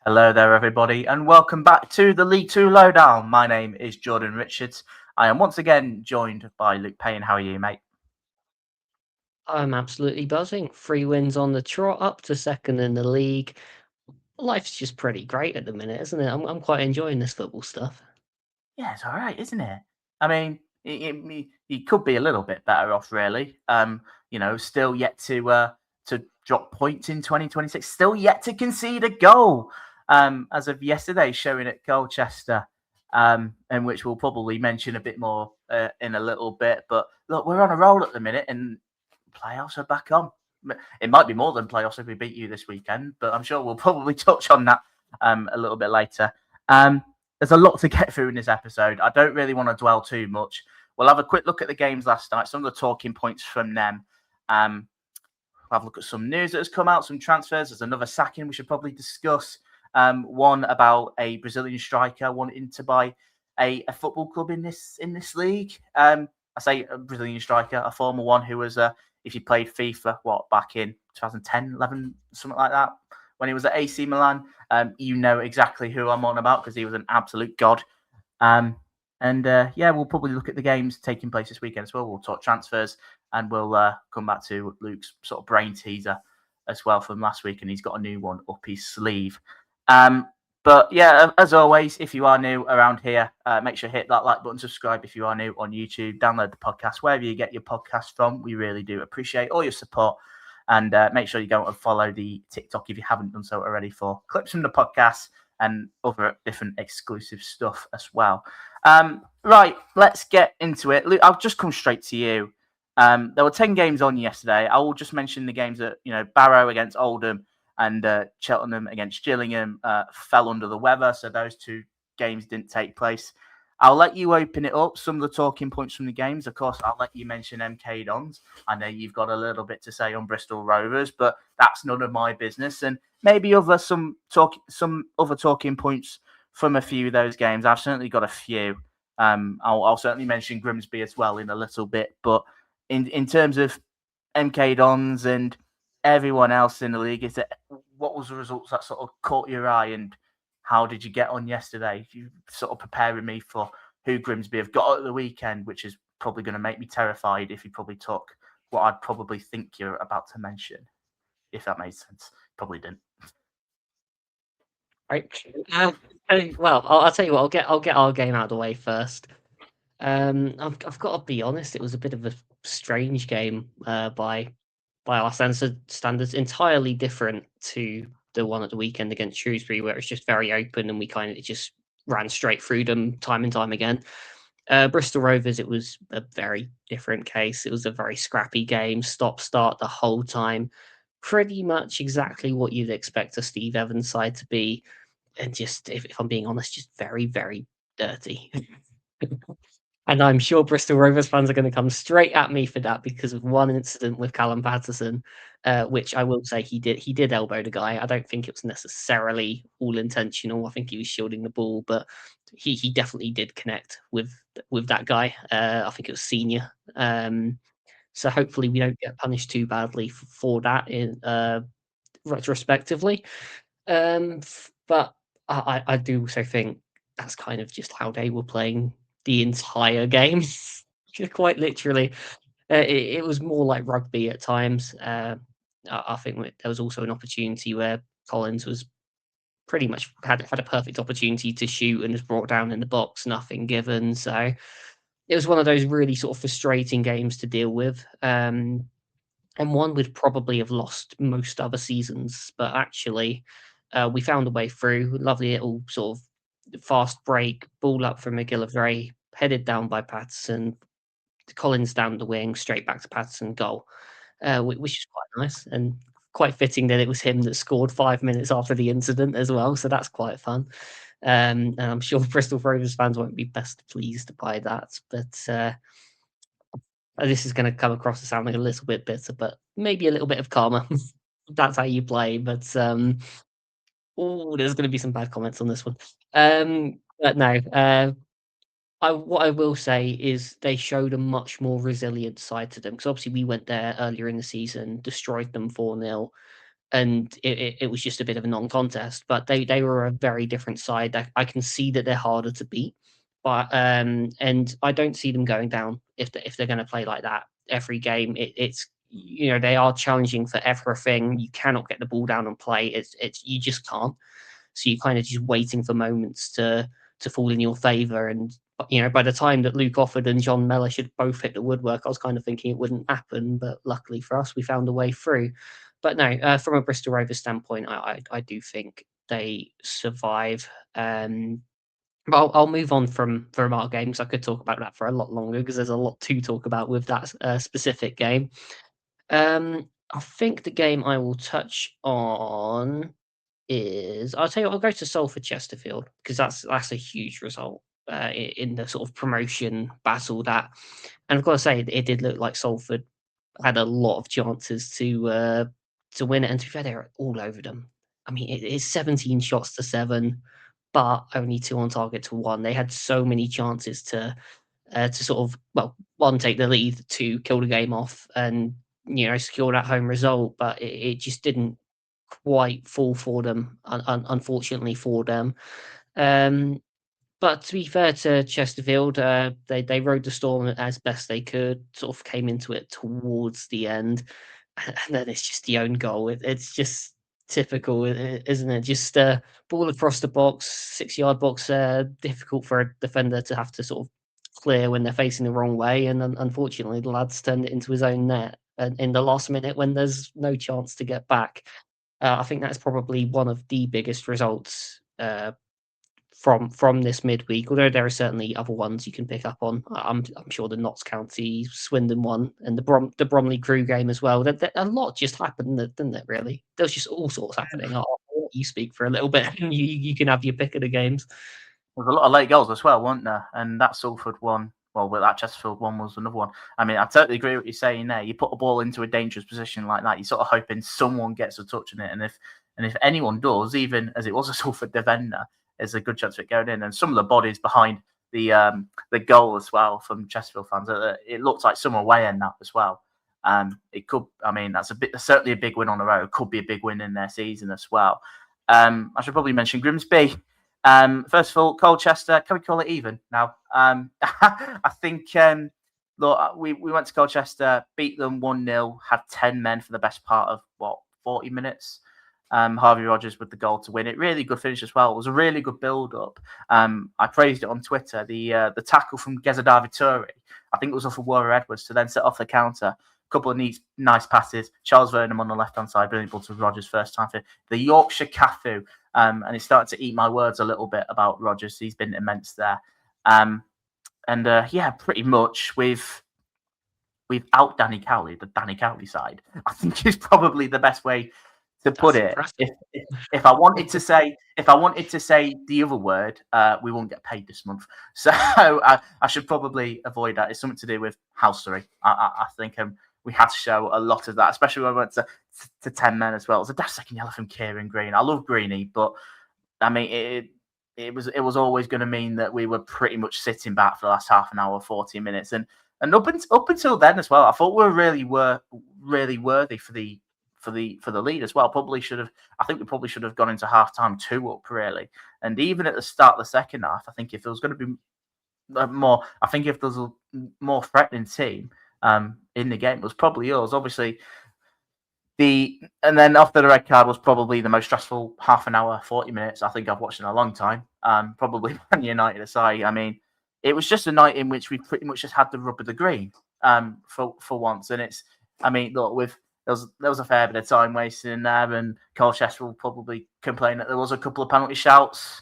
Hello there, everybody, and welcome back to the League Two Lowdown. My name is Jordan Richards. I am once again joined by Luke Payne. How are you, mate? I'm absolutely buzzing. 3 wins on the trot, up to second in the league. Life's just pretty great at the minute, isn't it? I'm quite enjoying this football stuff. Yeah, it's all right, isn't it? I mean, you could be a little bit better off, really. Still yet to drop points in 2026. Still yet to concede a goal. As of yesterday, showing at Colchester, and which we'll probably mention a bit more in a little bit. But look, we're on a roll at the minute, and playoffs are back on. It might be more than playoffs if we beat you this weekend, but I'm sure we'll probably touch on that a little bit later. There's a lot to get through in this episode. I don't really want to dwell too much. We'll have a quick look at the games last night, some of the talking points from them. We'll have a look at some news that has come out, some transfers. There's another sacking we should probably discuss. One about a Brazilian striker wanting to buy a football club in this league. I say a Brazilian striker, a former one who was, if you played FIFA, back in 2010, 11, something like that, when he was at AC Milan. You know exactly who I'm on about because he was an absolute god. We'll probably look at the games taking place this weekend as well. We'll talk transfers and we'll come back to Luke's sort of brain teaser as well from last week, and he's got a new one up his sleeve. But yeah, as always, if you are new around here, make sure to hit that like button, subscribe if you are new on YouTube, download the podcast wherever you get your podcast from. We really do appreciate all your support. And make sure you go and follow the TikTok if you haven't done so already for clips from the podcast and other different exclusive stuff as well. Right, let's get into it. Luke, I'll just come straight to you. There were 10 games on yesterday. I will just mention the games that, Barrow against Oldham and Cheltenham against Gillingham fell under the weather. So those two games didn't take place. I'll let you open it up. Some of the talking points from the games. Of course, I'll let you mention MK Dons. I know you've got a little bit to say on Bristol Rovers, but that's none of my business. And maybe some other talking points from a few of those games. I've certainly got a few. I'll certainly mention Grimsby as well in a little bit. But in terms of MK Dons and everyone else in the league, what was the results that sort of caught your eye, and how did you get on yesterday? You sort of preparing me for who Grimsby have got at the weekend, which is probably going to make me terrified if you probably took what I'd probably think you're about to mention, if that made sense. Probably didn't. Right. Well, I'll tell you what. I'll get our game out of the way first. I've got to be honest. It was a bit of a strange game by our standards. Entirely different to the one at the weekend against Shrewsbury, where it's just very open and we kind of just ran straight through them time and time again. Bristol Rovers, it was a very different case. It was a very scrappy game, stop-start the whole time. Pretty much exactly what you'd expect a Steve Evans side to be. And just, if I'm being honest, just very, very dirty. And I'm sure Bristol Rovers fans are going to come straight at me for that because of one incident with Callum Patterson, which I will say he did elbow the guy. I don't think it was necessarily all intentional. I think he was shielding the ball, but he definitely did connect with that guy. I think it was Senior. So hopefully we don't get punished too badly for that in retrospectively. But I do also think that's kind of just how they were playing the entire game. Quite literally, it was more like rugby at times. I think there was also an opportunity where Collins was pretty much had a perfect opportunity to shoot and was brought down in the box, nothing given. So it was one of those really sort of frustrating games to deal with. And one we'd probably have lost most other seasons, but actually we found a way through. Lovely little sort of fast break, ball up from McGillivray, headed down by Patterson, Collins down the wing, straight back to Patterson, goal, which is quite nice and quite fitting that it was him that scored 5 minutes after the incident as well. So that's quite fun. And I'm sure Bristol Rovers fans won't be best pleased by that, but this is going to come across as sounding a little bit bitter, but maybe a little bit of karma. That's how you play. But there's going to be some bad comments on this one. But no, what I will say is they showed a much more resilient side to them because obviously we went there earlier in the season, destroyed them 4-0. and it was just a bit of a non-contest. But they were a very different side. I can see that they're harder to beat, but and I don't see them going down if they're going to play like that every game. It's they are challenging for everything. You cannot get the ball down and play. It's you just can't. So you're kind of just waiting for moments to fall in your favour. And by the time that Luke Offord and John Mellish had both hit the woodwork, I was kind of thinking it wouldn't happen. But luckily for us, we found a way through. But no, from a Bristol Rovers standpoint, I do think they survive. But I'll move on from our games. I could talk about that for a lot longer because there's a lot to talk about with that specific game. I think the game I will touch on is I'll tell you what, I'll go to Salford Chesterfield because that's a huge result in the sort of promotion battle that, and I've got to say it did look like Salford had a lot of chances to win it, and to be fair, they were all over them. I mean, it's 17 shots to 7, but only 2 on target to 1. They had so many chances to sort of one, take the lead, 2, kill the game off, and secure that home result, but it just didn't quite fall for them, unfortunately for them. But to be fair to Chesterfield, they rode the storm as best they could, sort of came into it towards the end, and then it's just the own goal. It's just typical, isn't it? Just ball across the box, 6-yard box, difficult for a defender to have to sort of clear when they're facing the wrong way, and unfortunately the lads turned it into his own net in the last minute when there's no chance to get back. I think that's probably one of the biggest results from this midweek, although there are certainly other ones you can pick up on. I'm sure the Notts County Swindon one and the Bromley Crewe game as well. A lot just happened, didn't it? Really, there's just all sorts happening. I'll let you speak for a little bit, and you can have your pick of the games. There's a lot of late goals as well, weren't there? And that Salford one, that Chesterfield one was another one. I mean, I totally agree with what you're saying there. You put a ball into a dangerous position like that, you're sort of hoping someone gets a touch on it, and if anyone does, even as it was a Salford defender, there's a good chance of it going in. And some of the bodies behind the goal as well from Chesterfield fans, it looks like some are weighing that as well. It could, I mean, that's certainly a big win on the road. It could be a big win in their season as well. I should probably mention Grimsby. First of all, Colchester, can we call it even now? I think look, we went to Colchester, beat them 1-0, had 10 men for the best part of 40 minutes. Harvey Rodgers with the goal to win it. Really good finish as well. It was a really good build-up. I praised it on Twitter. The tackle from Gezada Vittori, I think it was off of Warner Edwards, to then set off the counter. A couple of nice passes. Charles Vernon on the left-hand side, brilliant ball to Rodgers first time for the Yorkshire Cafu. And he's starting to eat my words a little bit about Rodgers. He's been immense there. Pretty much without Danny Cowley, the Danny Cowley side, I think is probably the best way to put it. If I wanted to say the other word, we won't get paid this month. So I should probably avoid that. It's something to do with housery. I think we had to show a lot of that, especially when we went to 10 men as well. It was a dash second yellow from Kieran Green. I love Greeny, but I mean it was always going to mean that we were pretty much sitting back for the last half an hour, 40 minutes, and up until then as well, I thought we were really worthy for the lead as well. I think we probably should have gone into half time 2 up really. And even at the start of the second half, I think if there was going to be if there was a more threatening team in the game, it was probably us. Obviously, and then after the red card was probably the most stressful half an hour, 40 minutes I think I've watched in a long time. Probably Man United aside. I mean, it was just a night in which we pretty much just had the rub of the green for once. And it's, I mean, look, there was a fair bit of time wasted in there, and Colchester will probably complain that there was a couple of penalty shouts.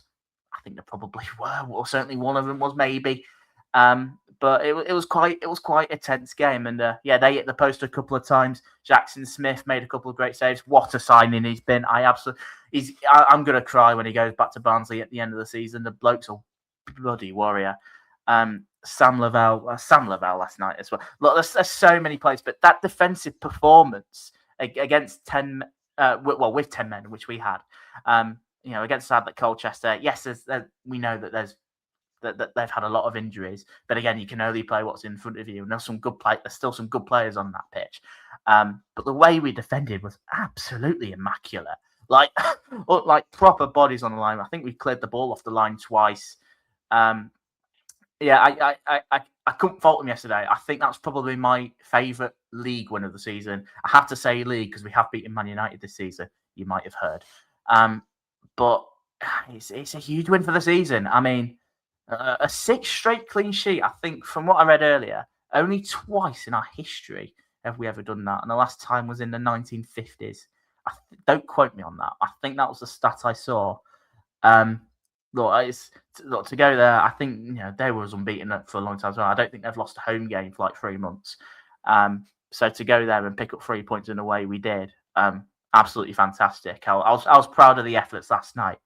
I think there probably were, or certainly one of them was maybe. But it was quite a tense game, and they hit the post a couple of times. Jackson Smith made a couple of great saves. What a signing he's been! I'm gonna cry when he goes back to Barnsley at the end of the season. The bloke's a bloody warrior. Sam Lavelle last night as well. Look, there's so many players, but that defensive performance against 10, with 10 men, which we had, against the side like Colchester. Yes, we know that there's that they've had a lot of injuries. But again, you can only play what's in front of you. And there's still some good players on that pitch. But the way we defended was absolutely immaculate. Like proper bodies on the line. I think we cleared the ball off the line twice. I couldn't fault them yesterday. I think that's probably my favourite league win of the season. I have to say league because we have beaten Man United this season. You might have heard. But it's a huge win for the season. I mean, a 6 straight clean sheet. I think from what I read earlier, only twice in our history have we ever done that. And the last time was in the 1950s. Don't quote me on that. I think that was the stat I saw. To go there, I think they were unbeaten for a long time as well. I don't think they've lost a home game for like 3 months. So to go there and pick up 3 points in the way we did, absolutely fantastic. I was proud of the efforts last night,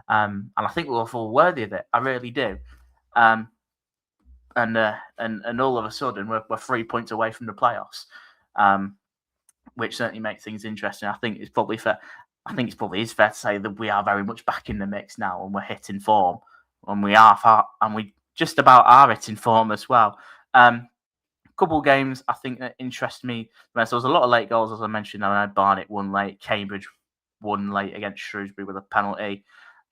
and I think we were full worthy of it. I really do. And all of a sudden we're 3 points away from the playoffs, which certainly makes things interesting. I think it's probably fair to say that we are very much back in the mix now, and we're hitting form, and we just about are hitting form as well. Couple of games I think that interest me. So there was a lot of late goals, as I mentioned. I know Barnet won late, Cambridge won late against Shrewsbury with a penalty.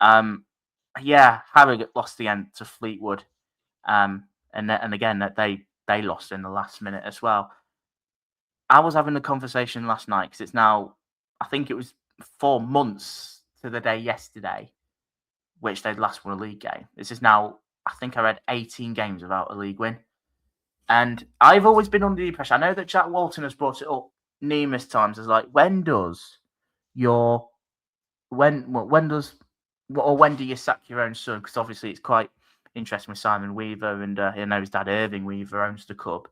Harrogate lost the end to Fleetwood, and again that they lost in the last minute as well. I was having a conversation last night because it's now, I think it was 4 months to the day yesterday, which they'd last won a league game. This is now, I think I read 18 games without a league win. And I've always been under the impression, I know that Jack Walton has brought it up numerous times, as like, when do you sack your own son? Because obviously it's quite interesting with Simon Weaver, and I know his dad Irving Weaver owns the club.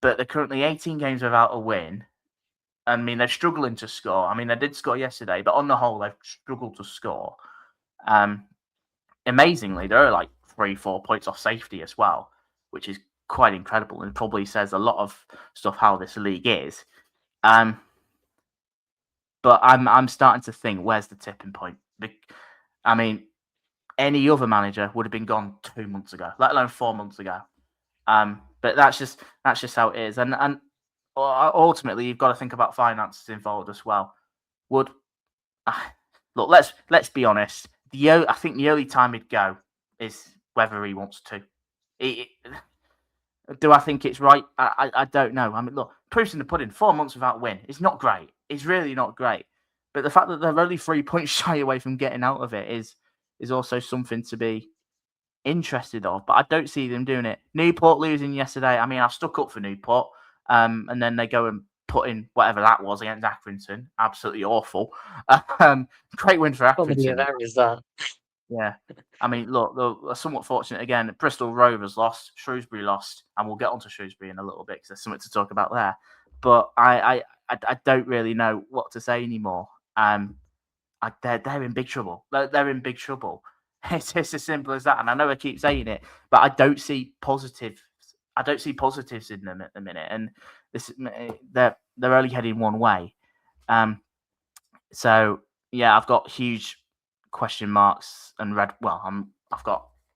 But they're currently 18 games without a win. I mean, they're struggling to score. I mean, they did score yesterday, but on the whole, they've struggled to score. Amazingly, they're like 3-4 points off safety as well, which is quite incredible and probably says a lot of stuff how this league is. But I'm starting to think, where's the tipping point? I mean, any other manager would have been gone 2 months ago, let alone 4 months ago. But that's just how it is, and ultimately you've got to think about finances involved as well. Look, let's be honest. I think the only time he'd go is whether he wants to. Do I think it's right? I don't know. I mean, look, proof's in the pudding. 4 months without a win. It's not great. It's really not great. But the fact that they're only 3 points shy away from getting out of it is also something to be interested of. But I don't see them doing it. Newport losing yesterday. I mean, I stuck up for Newport. And then they go and put in whatever that was against Accrington. Absolutely awful. Great win for Accrington. Comedy of errors, that. Yeah. I mean, look, they're somewhat fortunate again. Bristol Rovers lost, Shrewsbury lost, and we'll get onto Shrewsbury in a little bit because there's something to talk about there. But I don't really know what to say anymore. They're in big trouble. They're in big trouble. It's just as simple as that. And I know I keep saying it, but I don't see positives in them at the minute, and they're only heading one way. So yeah, I've got huge question marks and there's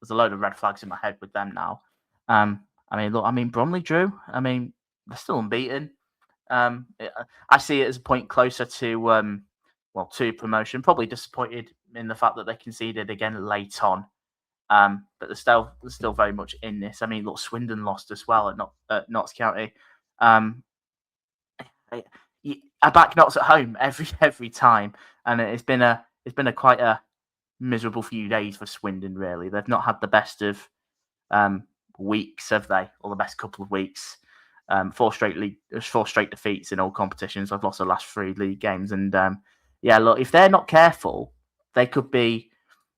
a load of red flags in my head with them now. I mean, Bromley drew. I mean, they're still unbeaten. I see it as a point closer to promotion. Probably disappointed in the fact that they conceded again late on. But they're still very much in this. I mean, look, Swindon lost as well at Notts County. I back Notts at home every time, and it's been a quite a miserable few days for Swindon. Really, they've not had the best of weeks, have they? Or the best couple of weeks. 4 straight defeats in all competitions. I've lost the last 3 league games, and look, if they're not careful, they could be.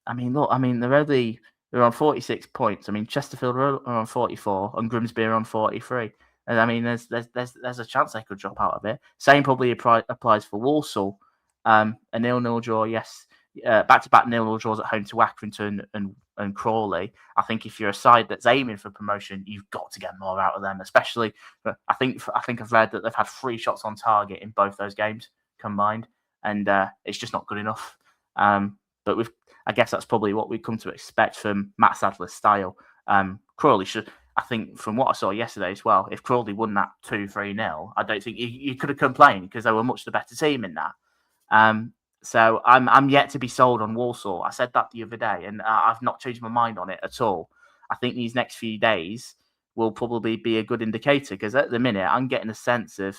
I mean, look, they're on 46 points. I mean, Chesterfield are on 44 and Grimsby are on 43. And I mean, there's a chance they could drop out of it. Same probably applies for Walsall. A 0-0 draw, yes. Back-to-back 0-0 draws at home to Accrington and Crawley. I think if you're a side that's aiming for promotion, you've got to get more out of them. Especially, I think I've read that they've had 3 shots on target in both those games combined, and it's just not good enough. but I guess that's probably what we've come to expect from Matt Sadler's style. Crawley should, I think, from what I saw yesterday as well, if Crawley won that 2-3-0, I don't think you could have complained because they were much the better team in that. So I'm yet to be sold on Walsall. I said that the other day, and I've not changed my mind on it at all. I think these next few days will probably be a good indicator because at the minute I'm getting a sense of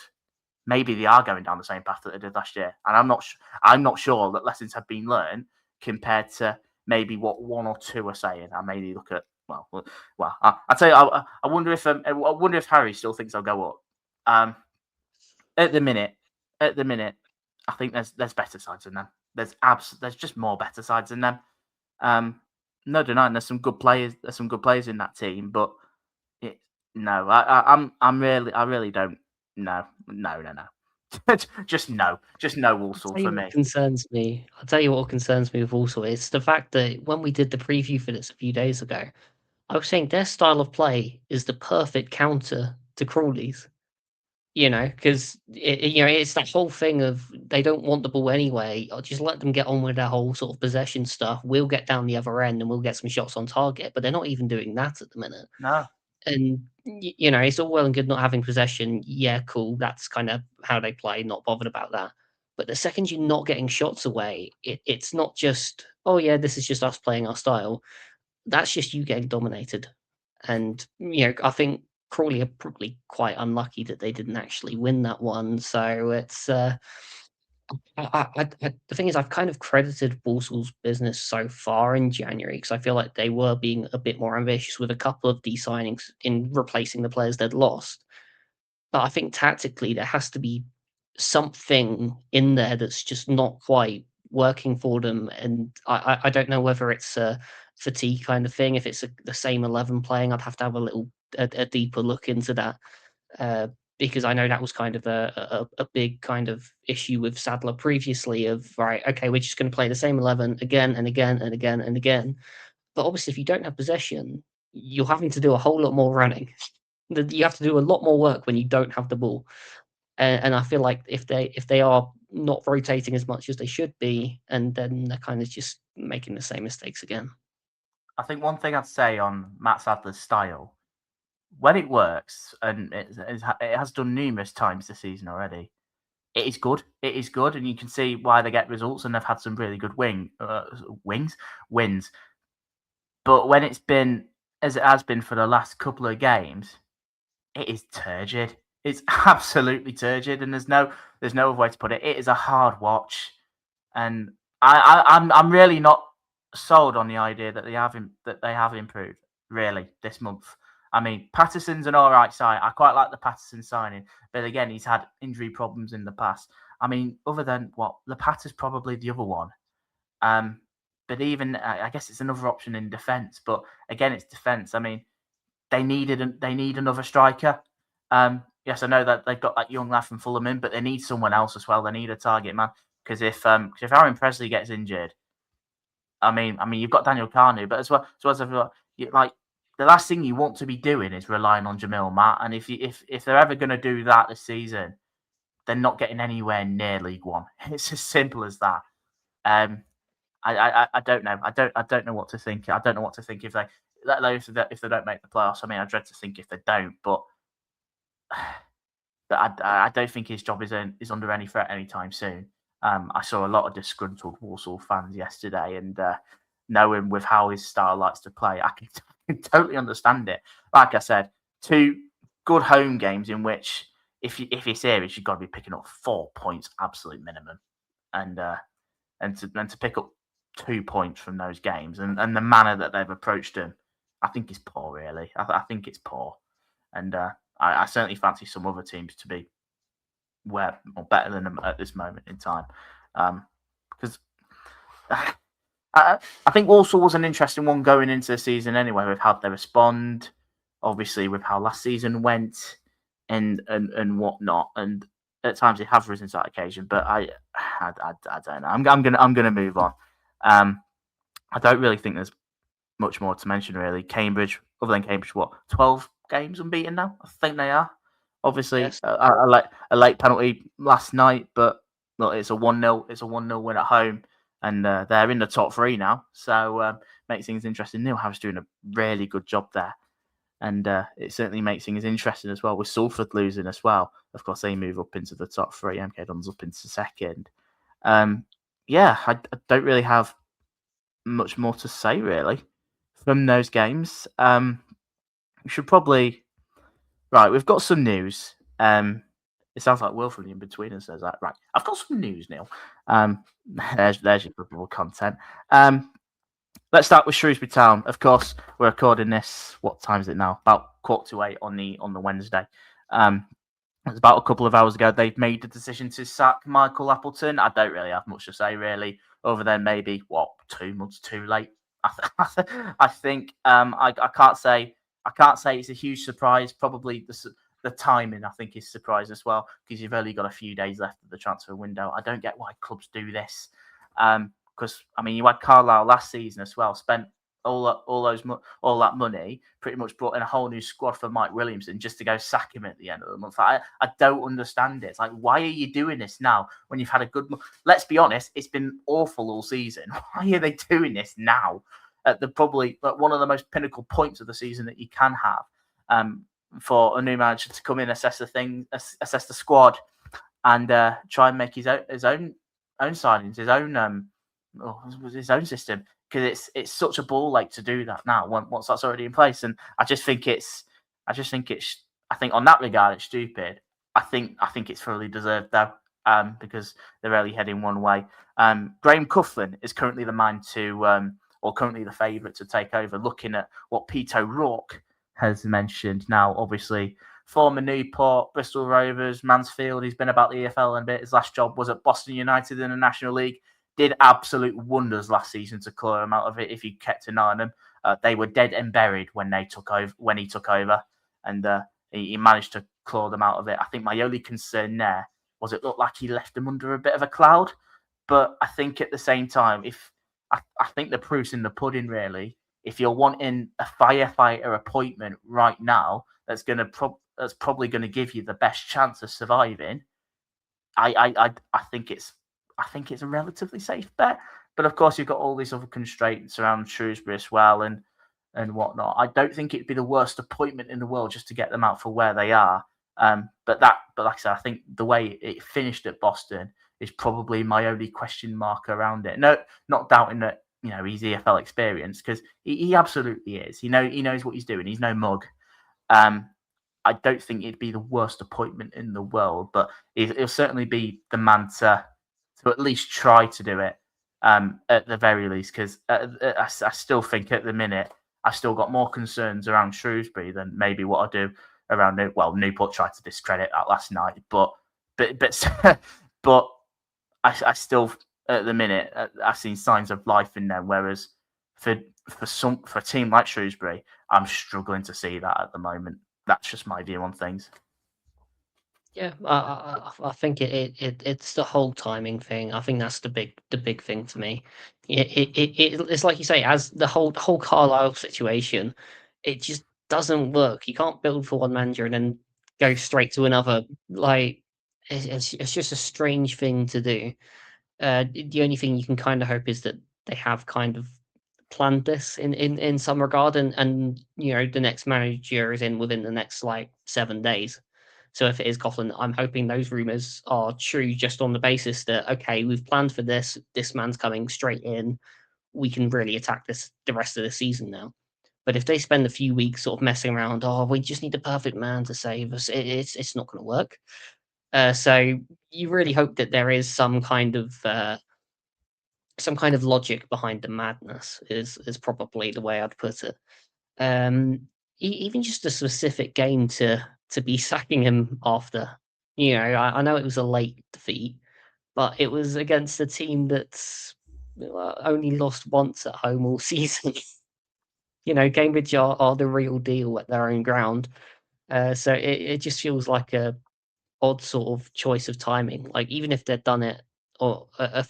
maybe they are going down the same path that they did last year, and I'm not sure that lessons have been learned compared to maybe what one or two are saying. I maybe look at I tell you, I wonder if Harry still thinks they'll go up. At the minute, I think there's better sides than them. There's just more better sides than them. No denying there's some good players. There's some good players in that team, but I really don't. No. just no Walsall for me. I'll tell you what concerns me with Walsall is the fact that when we did the preview for this a few days ago, I was saying their style of play is the perfect counter to Crawley's. Because it's that whole thing of they don't want the ball anyway. I'll just let them get on with their whole sort of possession stuff. We'll get down the other end and we'll get some shots on target. But they're not even doing that at the minute. No. And it's all well and good not having possession. Yeah, cool. That's kind of how they play. Not bothered about that. But the second you're not getting shots away, it's not just, oh yeah, this is just us playing our style. That's just you getting dominated. And I think Crawley are probably quite unlucky that they didn't actually win that one. So it's the thing is, I've kind of credited Walsall's business so far in January because I feel like they were being a bit more ambitious with a couple of de-signings in replacing the players they'd lost. But I think tactically there has to be something in there that's just not quite working for them. And I don't know whether it's a fatigue kind of thing. If it's the same 11 playing, I'd have to have a deeper look into that. Because I know that was kind of a big kind of issue with Sadler previously of, right, okay, we're just going to play the same 11 again and again and again and again. But obviously, if you don't have possession, you're having to do a whole lot more running. You have to do a lot more work when you don't have the ball. And I feel like if they are not rotating as much as they should be, and then they're kind of just making the same mistakes again. I think one thing I'd say on Matt Sadler's style, when it works, and it has done numerous times this season already, it is good. It is good, and you can see why they get results, and they've had some really good wins. But when it's been as it has been for the last couple of games, it is turgid. It's absolutely turgid, and there's no other way to put it. It is a hard watch, and I'm really not sold on the idea that they have improved really this month. I mean, Patterson's an all right sign. I quite like the Patterson signing, but again, he's had injury problems in the past. I mean, other than Lepata's probably the other one. But even I guess it's another option in defence. But again, it's defence. I mean, they need another striker. Yes, I know that they've got that young lad from Fulham in, but they need someone else as well. They need a target man because if Aaron Presley gets injured, I mean, you've got Daniel Kanu, but as well as like the last thing you want to be doing is relying on Jamil Matt. And if they're ever going to do that this season, they're not getting anywhere near League One. It's as simple as that. I don't know. I don't know what to think. I don't know what to think if they don't make the playoffs. I mean, I dread to think if they don't, but I don't think his job is under any threat anytime soon. I saw a lot of disgruntled Walsall fans yesterday, and knowing with how his style likes to play, I can totally understand it. Like I said, 2 good home games in which, if you're serious, you've got to be picking up 4 points, absolute minimum, and to pick up 2 points from those games and the manner that they've approached them, I think is poor. Really, I think it's poor, and I certainly fancy some other teams to be better than them at this moment in time, because I think Walsall was an interesting one going into the season anyway, with how they respond, obviously with how last season went, and whatnot, and at times they have risen to that occasion. But I don't know. I'm gonna move on. I don't really think there's much more to mention really. Cambridge, other than Cambridge, 12 games unbeaten now? I think they are. Obviously, yes. A late penalty last night, but look, it's a 1-0. It's a 1-0 win at home. and they're in the top 3 now. So makes things interesting. Neil Harris doing a really good job there. And it certainly makes things interesting as well, with Salford losing as well. Of course, they move up into the top 3. MK Dons up into second. I don't really have much more to say, really, from those games. We should probably... Right, we've got some news. It sounds like Will from the In-Betweener says that. Right, I've got some news, Neil. There's your football content. Let's start with Shrewsbury Town. Of course, we're recording this. What time is it now? About 7:45 on the Wednesday. It was about a couple of hours ago. They've made the decision to sack Michael Appleton. I don't really have much to say, really, other than maybe 2 months too late. I think I can't say it's a huge surprise. Probably the timing, I think, is surprise as well, because you've only got a few days left of the transfer window. I don't get why clubs do this. Because you had Carlisle last season as well, spent all that money, pretty much brought in a whole new squad for Mike Williamson just to go sack him at the end of the month. I don't understand it. It's like, why are you doing this now when you've had a good... Let's be honest, it's been awful all season. Why are they doing this now at probably one of the most pinnacle points of the season that you can have, for a new manager to come in, assess the squad, and try and make his own signings, his own system, because it's such a ball ache to do that now once that's already in place. And I think on that regard it's stupid. I think it's fully deserved though, because they're really heading one way. Graham Coughlin is currently the man or currently the favourite to take over, looking at what Pete O'Rourke has mentioned. Now, obviously, former Newport, Bristol Rovers, Mansfield, he's been about the EFL a bit. His last job was at Boston United in the National League. Did absolute wonders last season to claw him out of it. If you kept an eye on them, they were dead and buried when he took over, and he managed to claw them out of it. I think my only concern there was it looked like he left them under a bit of a cloud. But I think at the same time, I think the proof's in the pudding, really. If you're wanting a firefighter appointment right now, that's probably going to give you the best chance of surviving, I think it's a relatively safe bet. But of course, you've got all these other constraints around Shrewsbury as well, and whatnot. I don't think it'd be the worst appointment in the world just to get them out for where they are. But like I said, I think the way it finished at Boston is probably my only question mark around it. No, not doubting that he's EFL experienced, because he absolutely is. He knows what he's doing. He's no mug. I don't think it'd be the worst appointment in the world, but he'll certainly be the man to at least try to do it, at the very least, because I still think at the minute I've still got more concerns around Shrewsbury than maybe what I do around Newport tried to discredit that last night, but I still, at the minute, I've seen signs of life in them, whereas for a team like Shrewsbury, I'm struggling to see that at the moment. That's just my view on things. Yeah, I think it's the whole timing thing. I think that's the big thing for me. It's like you say, as the whole Carlisle situation, it just doesn't work. You can't build for one manager and then go straight to another. Like it's just a strange thing to do. The only thing you can kind of hope is that they have kind of planned this in some regard, and the next manager is in within the next 7 days. So if it is Coughlin, I'm hoping those rumours are true, just on the basis that, okay, we've planned for this man's coming straight in, we can really attack the rest of the season now. But if they spend a few weeks sort of messing around, we just need the perfect man to save us, it's not going to work. So you really hope that there is some kind of logic behind the madness, is probably the way I'd put it. Even just a specific game to be sacking him after. I know it was a late defeat, but it was against a team that's only lost once at home all season. Cambridge are the real deal at their own ground. So it just feels like a odd sort of choice of timing. Like, even if they'd done it or a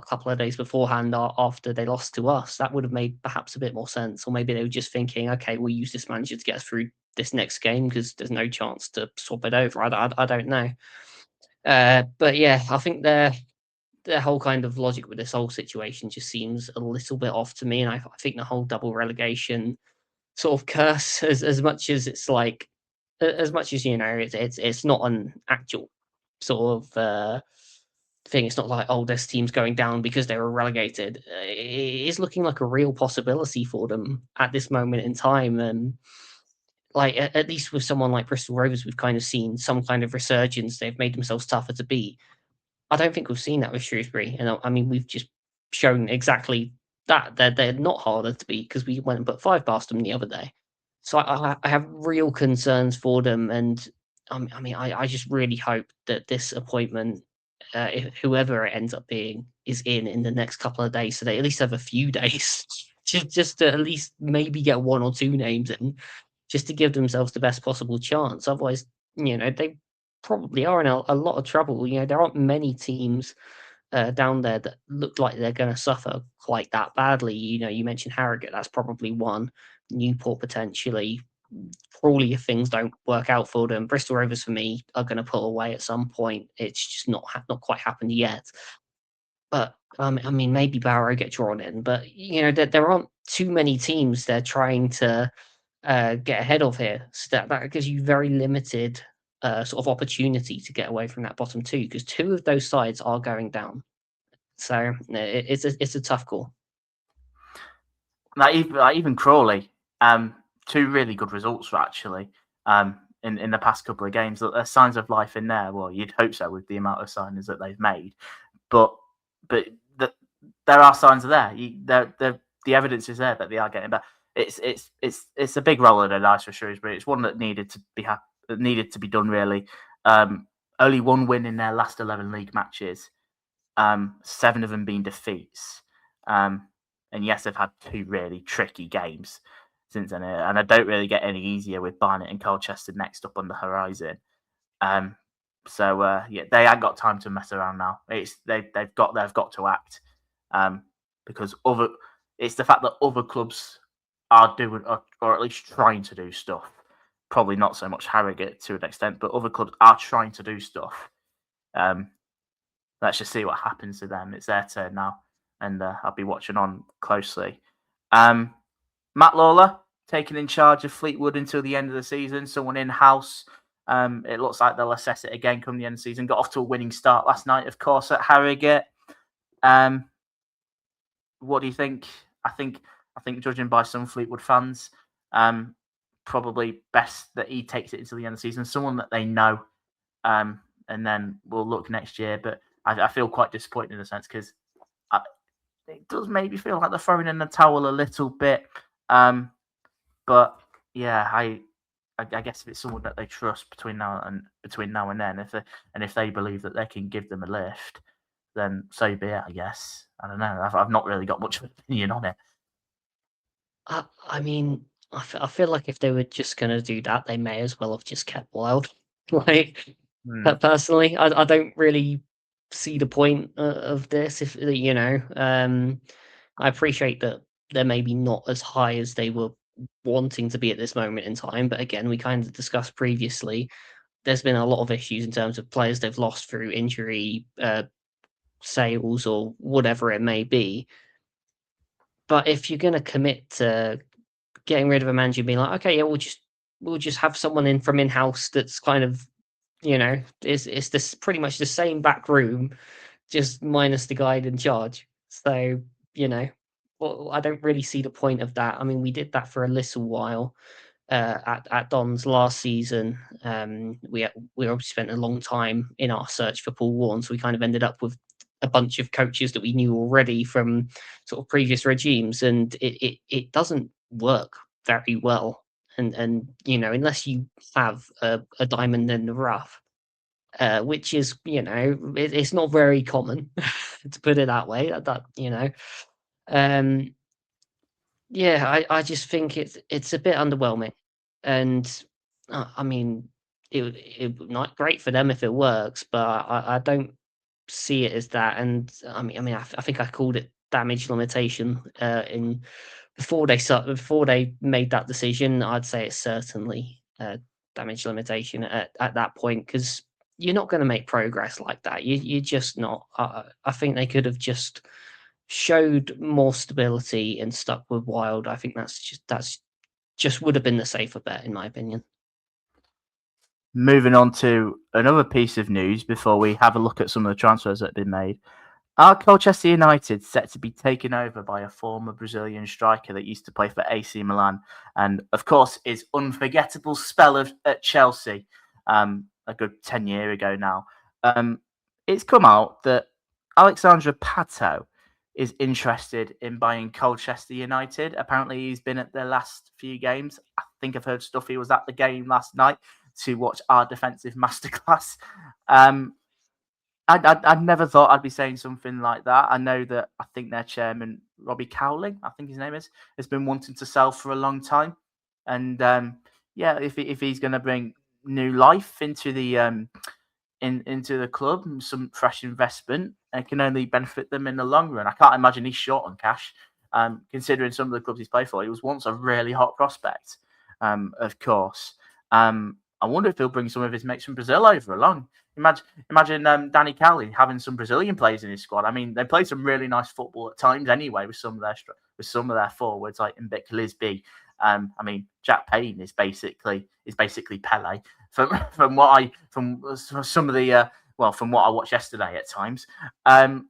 couple of days beforehand after they lost to us, that would have made perhaps a bit more sense. Or maybe they were just thinking, okay, we'll use this manager to get us through this next game because there's no chance to swap it over. I don't know. But yeah, I think they're the whole kind of logic with this whole situation just seems a little bit off to me, and I think the whole double relegation sort of curse, as much as it's like, as much as it's not an actual sort of thing. It's not like, oh, this team's going down because they were relegated. It is looking like a real possibility for them at this moment in time, and like at least with someone like Bristol Rovers, we've kind of seen some kind of resurgence. They've made themselves tougher to beat. I don't think we've seen that with Shrewsbury, and I mean we've just shown exactly that they're not harder to beat because we went and put 5 past them the other day. So I have real concerns for them, and I mean I just really hope that this appointment, whoever it ends up being, is in the next couple of days, so they at least have a few days just to at least maybe get 1 or 2 names in, just to give themselves the best possible chance. Otherwise, they probably are in a lot of trouble. There aren't many teams down there that look like they're going to suffer quite that badly. You mentioned Harrogate, that's probably one. Newport potentially. Crawley, if things don't work out for them. Bristol Rovers, for me, are going to pull away at some point. It's just not quite happened yet. But I mean, maybe Barrow get drawn in. But there aren't too many teams they're trying to get ahead of here. So that gives you very limited sort of opportunity to get away from that bottom 2, because 2 of those sides are going down. So it's a tough call. Like even Crawley, 2 really good results actually. In the past couple of games, there's signs of life in there. Well, you'd hope so with the amount of signings that they've made, but there are signs of there. The evidence is there that they are getting better. It's a big roll of the dice for Shrewsbury. It's one that needed to be done really. Only 1 win in their last 11 league matches. 7 of them being defeats. And yes, they've had 2 really tricky games since then, and I don't really get any easier with Barnet and Colchester next up on the horizon. So they ain't got time to mess around now. They've got to act, because it's the fact that other clubs are doing, or at least trying to do stuff. Probably not so much Harrogate to an extent, but other clubs are trying to do stuff. Let's just see what happens to them. It's their turn now, and I'll be watching on closely. Matt Lawlor taking in charge of Fleetwood until the end of the season. Someone in-house. It looks like they'll assess it again come the end of the season. Got off to a winning start last night, of course, at Harrogate. What do you think? I think judging by some Fleetwood fans, probably best that he takes it until the end of the season. Someone that they know, and then we'll look next year. But I feel quite disappointed in a sense, because it does maybe feel like they're throwing in the towel a little bit. But yeah, I guess if it's someone that they trust between now and then, if they believe that they can give them a lift, then so be it. I guess. I don't know. I've not really got much of an opinion on it. I mean, I feel like if they were just going to do that, they may as well have just kept Wild. But personally, I don't really see the point of this. If I appreciate that they're maybe not as high as they were wanting to be at this moment in time, but again, we kind of discussed previously, there's been a lot of issues in terms of players they've lost through injury, sales, or whatever it may be. But if you're going to commit to getting rid of a manager, being like, okay, yeah, we'll just have someone in from in-house that's kind of, it's this pretty much the same back room, just minus the guy in charge. So, well, I don't really see the point of that. I mean, we did that for a little while at Don's last season. We obviously spent a long time in our search for Paul Warne, so we kind of ended up with a bunch of coaches that we knew already from sort of previous regimes, and it doesn't work very well. And unless you have a diamond in the rough, which is, it's not very common to put it that way. Yeah, I just think it's a bit underwhelming, and I mean, it not great for them if it works, but I don't see it as that. And I mean, I think I called it damage limitation in before they made that decision. I'd say it's certainly damage limitation at that point, because you're not going to make progress like that. You're just not. I think they could have just showed more stability and stuck with Wild. I think that's just would have been the safer bet, in my opinion. Moving on to another piece of news before we have a look at some of the transfers that have been made. Are Colchester United set to be taken over by a former Brazilian striker that used to play for AC Milan and, of course, his unforgettable spell at Chelsea a good 10 years ago now? It's come out that Alexandre Pato is interested in buying Colchester United. Apparently, he's been at their last few games. I think I've heard stuff. He was at the game last night to watch our defensive masterclass. I never thought I'd be saying something like that. I know that I think their chairman, Robbie Cowling, I think his name is, has been wanting to sell for a long time. And if he's going to bring new life into the into the club, and some fresh investment, it can only benefit them in the long run. I can't imagine he's short on cash, considering some of the clubs he's played for. He was once a really hot prospect, of course. I wonder if he'll bring some of his mates from Brazil over along. Imagine Danny Cowley having some Brazilian players in his squad. I mean, they play some really nice football at times anyway with some of their forwards like Mbek Lisby. I mean, Jack Payne is basically Pele from what I watched yesterday at times. I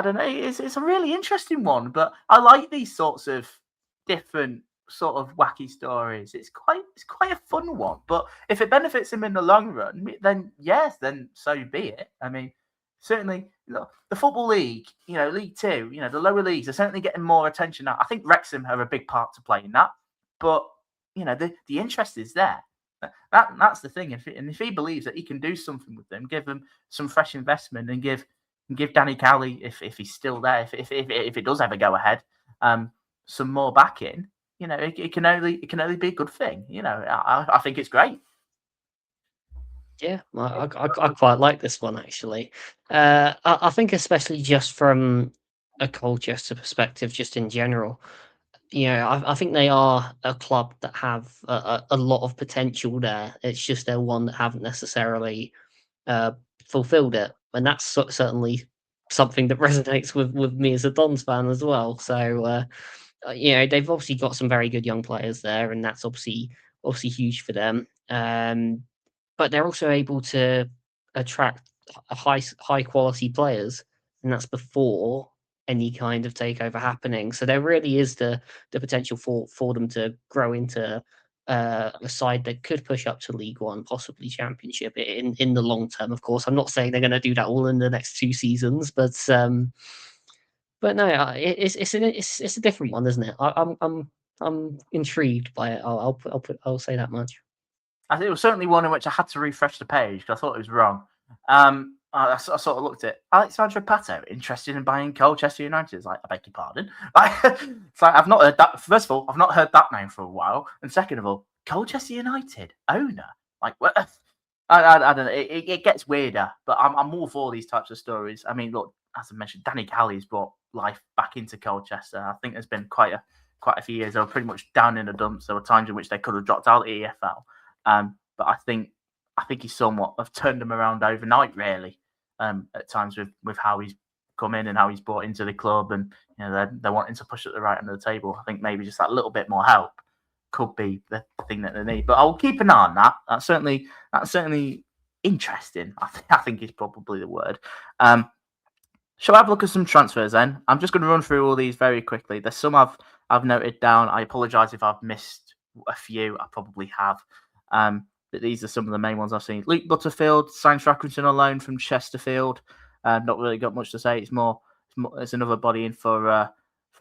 don't know. It's a really interesting one, but I like these sorts of different sort of wacky stories. It's quite a fun one. But if it benefits him in the long run, then yes, then so be it. I mean, certainly, the Football League, League Two, the lower leagues are certainly getting more attention now. I think Wrexham have a big part to play in that, but the interest is there. That's the thing. If he believes that he can do something with them, give them some fresh investment, and give Danny Cowley, if he's still there, if it does ever go ahead, some more backing. It can only be a good thing. I think it's great. Yeah, I quite like this one actually. I think especially just from a Colchester perspective, just in general. I think they are a club that have a lot of potential there. It's just they're one that haven't necessarily fulfilled it, and that's certainly something that resonates with me as a Dons fan as well. So they've obviously got some very good young players there, and that's obviously huge for them. But they're also able to attract high quality players, and that's before any kind of takeover happening. So there really is the potential for them to grow into a side that could push up to League One, possibly Championship in the long term. Of course, I'm not saying they're going to do that all in the next 2 seasons, but no, it's a different one, isn't it? I'm intrigued by it. I'll say that much. I think it was certainly one in which I had to refresh the page because I thought it was wrong. I sort of looked at Alexandre Pato interested in buying Colchester United. It's like, I beg your pardon. It's like I've not heard that. First of all, I've not heard that name for a while, and second of all, Colchester United owner. Like, what? I don't know. It gets weirder, but I'm all for these types of stories. I mean, look, as I mentioned, Danny Cowley's brought life back into Colchester. I think there's been quite a few years they were pretty much down in the dumps. There were times in which they could have dropped out of the EFL. But I think he somewhat have turned them around overnight, really. At times with how he's come in and how he's brought into the club, and they're wanting to push at the right end of the table. I think maybe just that little bit more help could be the thing that they need. But I'll keep an eye on that. That's certainly interesting. I think is probably the word. Shall I have a look at some transfers then? I'm just going to run through all these very quickly. There's some I've noted down. I apologise if I've missed a few. I probably have. But these are some of the main ones I've seen. Luke Butterfield signed for Accrington on loan from Chesterfield. Not really got much to say. It's another body in for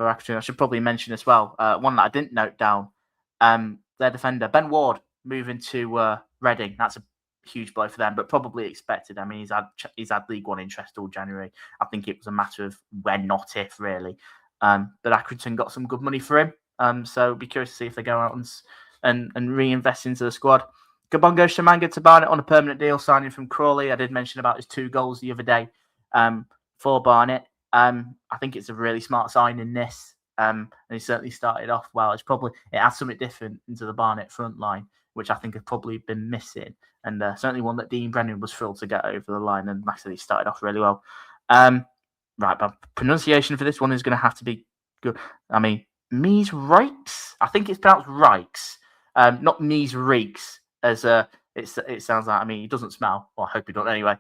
Accrington. I should probably mention as well one that I didn't note down. Their defender Ben Ward moving to Reading. That's a huge blow for them, but probably expected. I mean, he's had League One interest all January. I think it was a matter of when, not if, really. But Accrington got some good money for him. So be curious to see if they go out and reinvest into the squad. Gabongo Shamanga to Barnet on a permanent deal, signing from Crawley. I did mention about his 2 goals the other day for Barnet. I think it's a really smart sign in this. And he certainly started off well. It adds something different into the Barnet front line, which I think have probably been missing, and certainly one that Dean Brennan was thrilled to get over the line, and actually started off really well. Right, but pronunciation for this one is going to have to be good. I mean, Mies Reeks? I think it's pronounced Rikes, not Mies Reeks, as it sounds like. I mean, he doesn't smell. Well, I hope he don't anyway.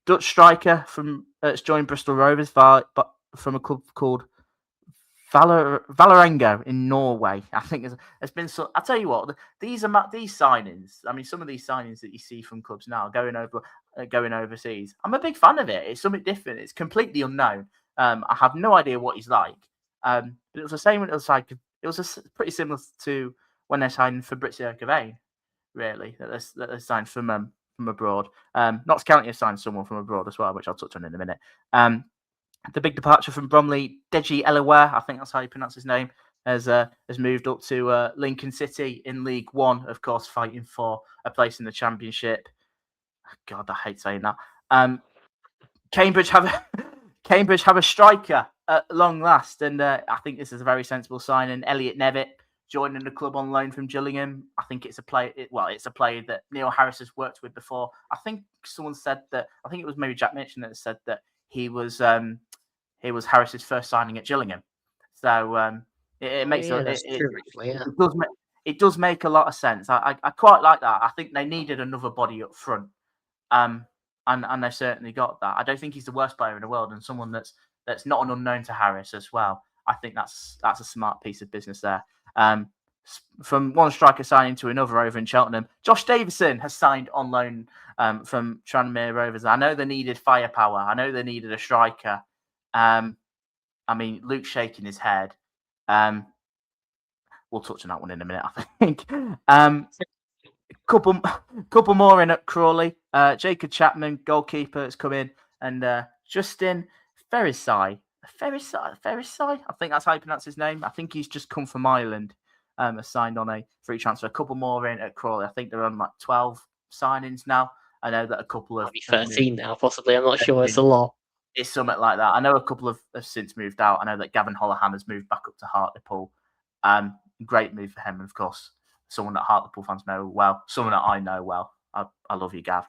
Dutch striker from it's joined Bristol Rovers but from a club called Valerenga in Norway. I think it's been so. I tell you what, these signings. I mean, some of these signings that you see from clubs now going overseas. I'm a big fan of it. It's something different. It's completely unknown. I have no idea what he's like. But it was the same. It was pretty similar to when they signed Fabrizio Cavani, really. That they signed from abroad. Notts County have signed someone from abroad as well, which I'll touch on in a minute. The big departure from Bromley, Deji Elerewe, I think that's how you pronounce his name, has moved up to Lincoln City in League One, of course, fighting for a place in the Championship. God, I hate saying that. Cambridge have a striker at long last, and I think this is a very sensible signing. Elliot Nevitt joining the club on loan from Gillingham. I think it's a player that Neil Harris has worked with before. I think someone said that. I think it was maybe Jack Mitchell that said that he was Harris's first signing at Gillingham. So it makes it does make a lot of sense. I quite like that. I think they needed another body up front, and they certainly got that. I don't think he's the worst player in the world, and someone that's not an unknown to Harris as well. I think that's a smart piece of business there. From one striker signing to another over in Cheltenham, Josh Davison has signed on loan from Tranmere Rovers. I know they needed firepower. I know they needed a striker. I mean, Luke's shaking his head. We'll touch on that one in a minute, I think. Couple more in at Crawley. Jacob Chapman, goalkeeper, has come in, and Justin Ferrisai. Ferrisai, I think that's how you pronounce his name. I think he's just come from Ireland. Signed on a free transfer. A couple more in at Crawley. I think they're on like 12 signings now. I know that a couple of 13 now, possibly. I'm not sure. It's a lot. It's something like that. I know a couple have since moved out. I know that Gavin Holohan has moved back up to Hartlepool. Great move for him, and of course, someone that Hartlepool fans know well. Someone that I know well. I love you, Gav.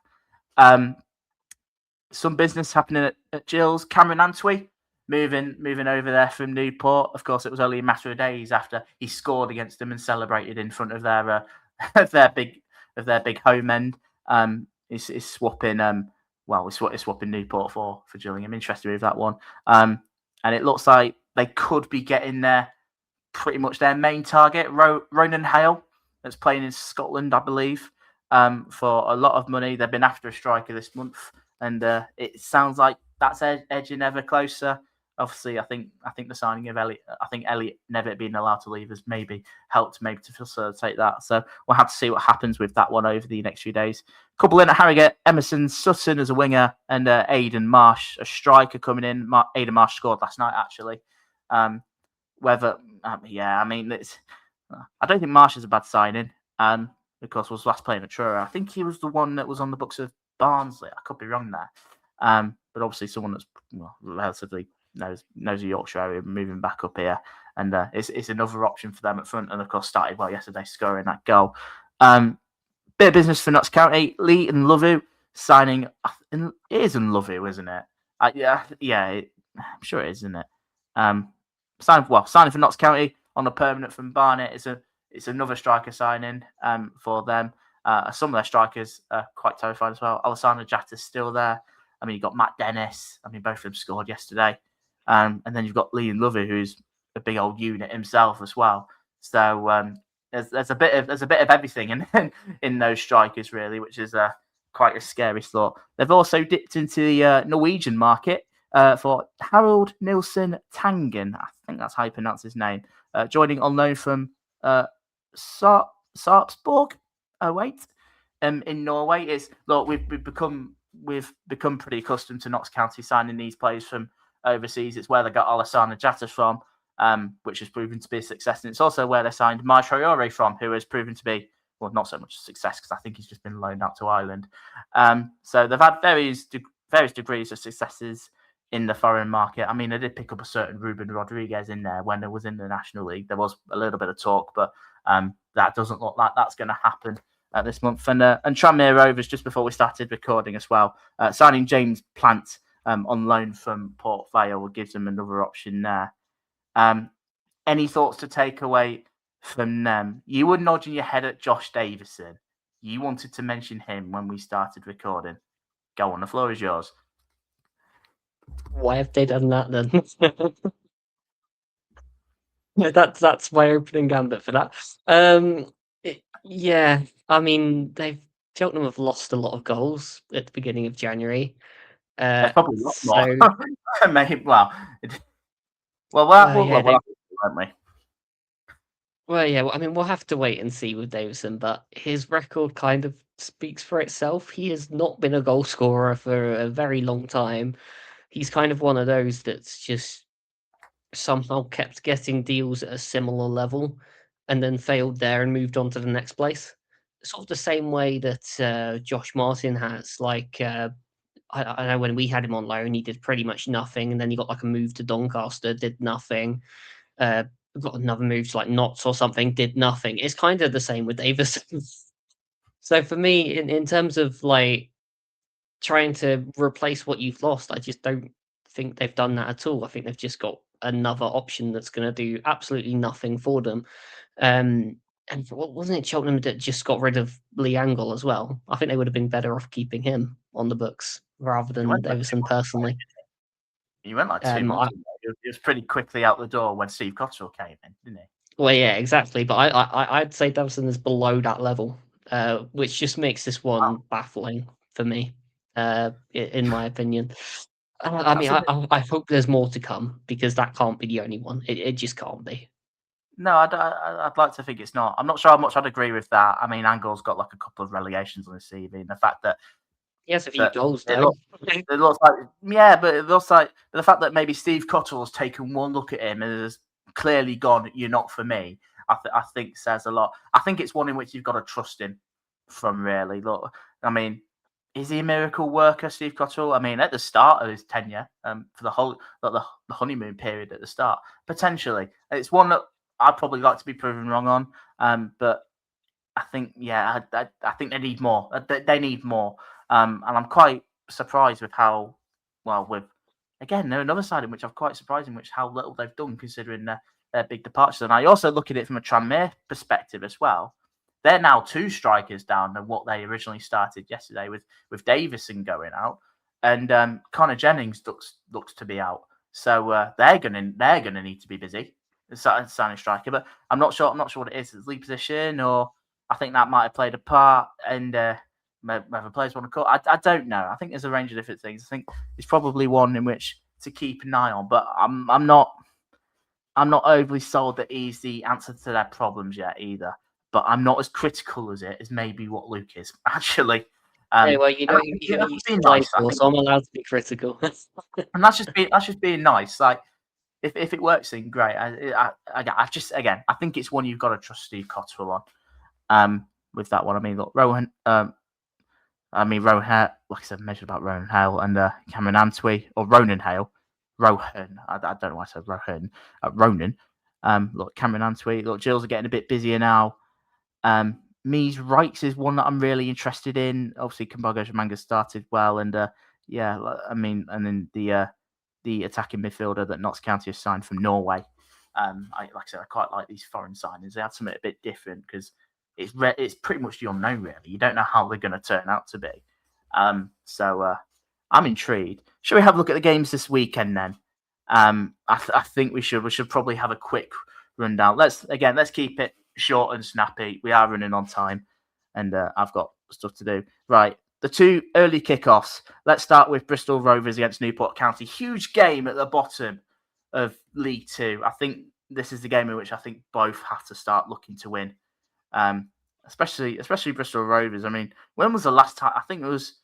Some business happening at Gills. Cameron Antwi moving over there from Newport. Of course, it was only a matter of days after he scored against them and celebrated in front of their their big home end. Is swapping we're swapping Newport for Gillingham. Interested with that one. And it looks like they could be getting pretty much their main target, Ronan Hale, that's playing in Scotland, I believe, for a lot of money. They've been after a striker this month, and it sounds like that's edging ever closer. Obviously, I think the signing of Elliot Nevitt being allowed to leave has maybe helped to facilitate that. So we'll have to see what happens with that one over the next few days. Couple in at Harrogate, Emerson Sutton as a winger, and Aidan Marsh, a striker coming in. Aidan Marsh scored last night, actually. I mean, I don't think Marsh is a bad signing. Because was last playing at Truro. I think he was the one that was on the books of Barnsley. I could be wrong there. But obviously someone that's relatively knows the Yorkshire area, moving back up here, and it's another option for them at front. And of course, started well yesterday, scoring that goal. Bit of business for Notts County. Lee and Loveu signing. It is in Loveu, isn't it? I'm sure it is, isn't it? Signing for Notts County on a permanent from Barnet. It's another striker signing for them. Some of their strikers are quite terrified as well. Alexandre Pato still there. I mean, you've got Matt Dennis. I mean, both of them scored yesterday. And then you've got Lee and Lovey, who's a big old unit himself as well. So there's a bit of everything in those strikers, really, which is quite a scary thought. They've also dipped into the Norwegian market for Harold Nilsen Tangen. I think that's how you pronounce his name. Joining on loan from Sarpsborg. In Norway. We've become pretty accustomed to Notts County signing these players from overseas. It's where they got Alexandre Pato from, which has proven to be a success, and it's also where they signed Mai Traore from, who has proven to be not so much a success because I think he's just been loaned out to Ireland. So they've had various degrees of successes in the foreign market. I mean, they did pick up a certain Ruben Rodriguez in there when it was in the National League. There was a little bit of talk, but that doesn't look like that's going to happen this month. And Tranmere Rovers, just before we started recording as well, signing James Plant on loan from Port Vale will give them another option there. Any thoughts to take away from them? You were nodding your head at Josh Davison. You wanted to mention him when we started recording. Go on, the floor is yours. Why have they done that then? That's my opening gambit for that. Yeah, I mean, Cheltenham have lost a lot of goals at the beginning of January. There's probably a lot so more. Maybe, won't we? Well, yeah, I mean, we'll have to wait and see with Davison, but his record kind of speaks for itself. He has not been a goal scorer for a very long time. He's kind of one of those that's just somehow kept getting deals at a similar level and then failed there and moved on to the next place. Sort of the same way that Josh Martin has. Like, I know when we had him on loan, he did pretty much nothing, and then he got like a move to Doncaster, did nothing. Got another move to like Notts or something, did nothing. It's kind of the same with Davison. So for me, in terms of like trying to replace what you've lost, I just don't think they've done that at all. I think they've just got another option that's going to do absolutely nothing for them. And what wasn't it Cheltenham that just got rid of Lee Angle as well? I think they would have been better off keeping him on the books rather than Davison personally. He went like 2 months ago. He was pretty quickly out the door when Steve Cotterill came in, didn't he? Well, yeah, exactly. But I'd say Davison is below that level, which just makes this one baffling for me, in my opinion. I mean, I hope there's more to come because that can't be the only one. It just can't be. No, I'd like to think it's not. I'm not sure how much I'd agree with that. I mean, Angle's got like a couple of relegations on his CV, and the fact that he has a few goals, it looks like, yeah, but it looks like the fact that maybe Steve Cotterill's taken one look at him and has clearly gone, "You're not for me." I think says a lot. I think it's one in which you've got to trust him from, really. Look, I mean, is he a miracle worker, Steve Cotterill? I mean, at the start of his tenure, for the whole the honeymoon period at the start, potentially, it's one that I'd probably like to be proven wrong on. But I think, yeah, I think they need more. They need more. And I'm quite surprised with how again, another side in which I'm quite surprised in which how little they've done considering their big departures. And I also look at it from a Tranmere perspective as well. They're now 2 strikers down than what they originally started yesterday with Davison going out, and Connor Jennings looks to be out. So they're gonna need to be busy signing striker. But I'm not sure what it is. It's league position, or I think that might have played a part, and whether players want to call. I don't know. I think there's a range of different things. I think it's probably one in which to keep an eye on, but I'm not overly sold that he's the answer to their problems yet either. But I'm not as critical as maybe what Luke is actually. Yeah, well, you nice, so I'm allowed to be critical. And that's just being nice. Like, if it works, then great. I think it's one you've got to trust Steve Cotterill on. With that one, I mean, look, Rowan Hale, like I said, mentioned about Rowan Hale and Cameron Antwi, or Ronan Hale. Rohan. I don't know why I said Rohan. Ronan. Look, Cameron Antwi. Look, Gills are getting a bit busier now. Mies Wrights is one that I'm really interested in. Obviously, Kambago Jamanga started well, and I mean, and then the attacking midfielder that Notts County has signed from Norway. Like I said, I quite like these foreign signings. They had something a bit different because it's pretty much the unknown, really. You don't know how they're going to turn out to be. So I'm intrigued. Shall we have a look at the games this weekend then? I think we should. We should probably have a quick rundown. Let's keep it short and snappy. We are running on time, and I've got stuff to do. Right, the 2 early kickoffs. Let's start with Bristol Rovers against Newport County. Huge game at the bottom of League 2. I think this is the game in which I think both have to start looking to win. Especially Bristol Rovers. I mean, when was the last time? I think it was.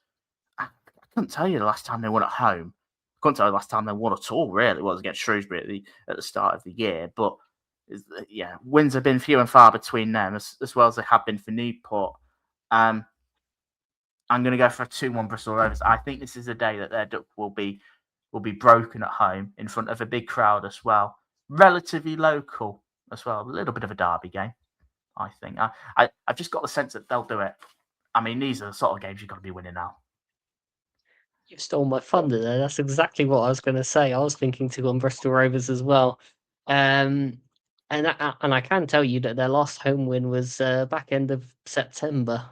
I couldn't tell you the last time they won at home. I couldn't tell you the last time they won at all. Really, it was against Shrewsbury at the start of the year. But yeah, wins have been few and far between them, as well as they have been for Newport. I'm going to go for a 2-1 Bristol Rovers. I think this is a day that their duck will be broken at home in front of a big crowd as well. Relatively local as well. A little bit of a derby game. I think. I've just got the sense that they'll do it. I mean, these are the sort of games you've got to be winning now. You stole my thunder there. That's exactly what I was going to say. I was thinking to go on Bristol Rovers as well. And I can tell you that their last home win was back end of September,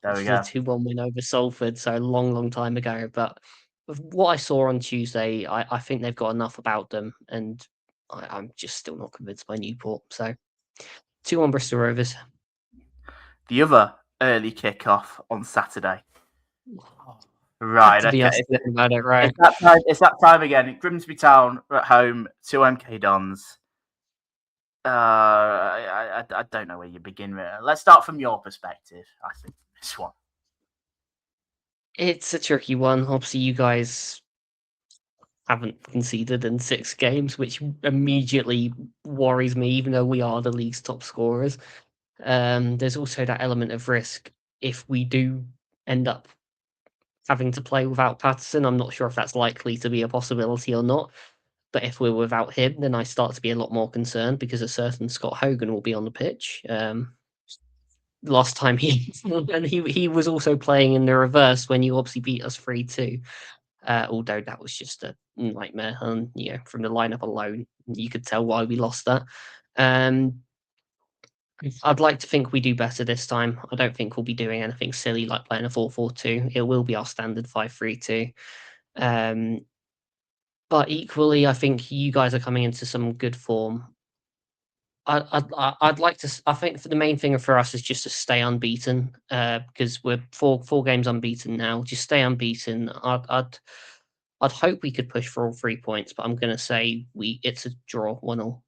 There which we was a go. 2-1 win over Salford, so a long, long time ago. But with what I saw on Tuesday, I think they've got enough about them, and I'm just still not convinced by Newport. So 2-1 Bristol Rovers. The other early kickoff on Saturday. Had Right, to be okay. us thinking about it, right? It's that time again. Grimsby Town at home to MK Dons. I don't know where you begin. Really. Let's start from your perspective. I think this one. It's a tricky one. Obviously, you guys haven't conceded in 6 games, which immediately worries me, even though we are the league's top scorers. There's also that element of risk if we do end up having to play without Patterson. I'm not sure if that's likely to be a possibility or not. But if we're without him, then I start to be a lot more concerned because a certain Scott Hogan will be on the pitch. Last time he was also playing in the reverse when you obviously beat us 3-2. Although that was just a nightmare, and from the lineup alone, you could tell why we lost that. I'd like to think we do better this time. I don't think we'll be doing anything silly like playing a 4-4-2. It will be our standard 5-3-2. But equally, I think you guys are coming into some good form. I'd like to. I think the main thing for us is just to stay unbeaten, because we're four games unbeaten now. Just stay unbeaten. I'd hope we could push for all 3 points, but I'm going to say it's a draw, 1-1.